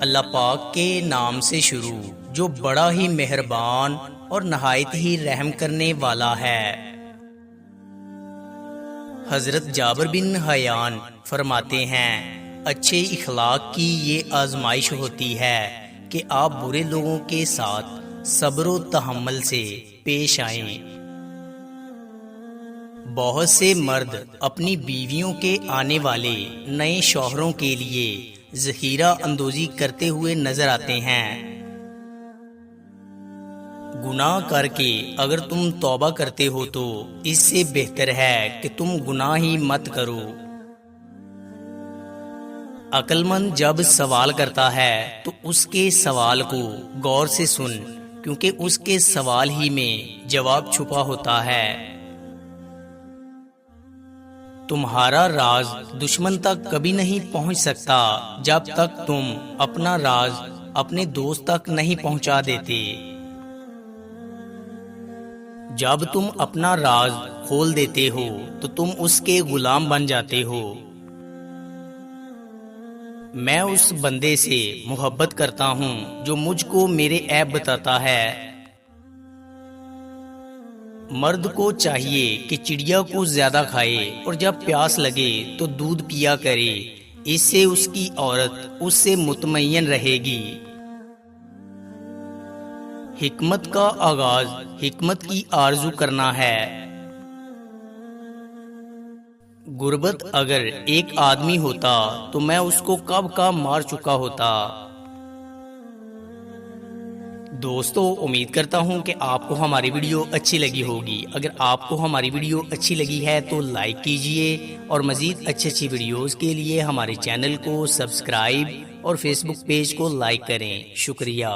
اللہ پاک کے نام سے شروع جو بڑا ہی مہربان اور نہایت ہی رحم کرنے والا ہے۔ حضرت جابر بن حیان فرماتے ہیں، اچھے اخلاق کی یہ آزمائش ہوتی ہے کہ آپ برے لوگوں کے ساتھ صبر و تحمل سے پیش آئیں۔ بہت سے مرد اپنی بیویوں کے آنے والے نئے شوہروں کے لیے ذخیرہ اندوزی کرتے ہوئے نظر آتے ہیں۔ گناہ کر کے اگر تم توبہ کرتے ہو تو اس سے بہتر ہے کہ تم گناہ ہی مت کرو۔ عقل مند جب سوال کرتا ہے تو اس کے سوال کو غور سے سن، کیونکہ اس کے سوال ہی میں جواب چھپا ہوتا ہے۔ تمہارا راز دشمن تک کبھی نہیں پہنچ سکتا جب تک تم اپنا راز اپنے دوست تک نہیں پہنچا دیتے۔ جب تم اپنا راز کھول دیتے ہو تو تم اس کے غلام بن جاتے ہو۔ میں اس بندے سے محبت کرتا ہوں جو مجھ کو میرے عیب بتاتا ہے۔ مرد کو چاہیے کہ چڑیا کو زیادہ کھائے اور جب پیاس لگے تو دودھ پیا کرے، اس سے اس کی عورت اس سے مطمئن رہے گی۔ حکمت کا آغاز حکمت کی آرزو کرنا ہے۔ غربت اگر ایک آدمی ہوتا تو میں اس کو کب کا مار چکا ہوتا۔ دوستو، امید کرتا ہوں کہ آپ کو ہماری ویڈیو اچھی لگی ہوگی۔ اگر آپ کو ہماری ویڈیو اچھی لگی ہے تو لائک کیجئے اور مزید اچھی ویڈیوز کے لیے ہمارے چینل کو سبسکرائب اور فیس بک پیج کو لائک کریں۔ شکریہ۔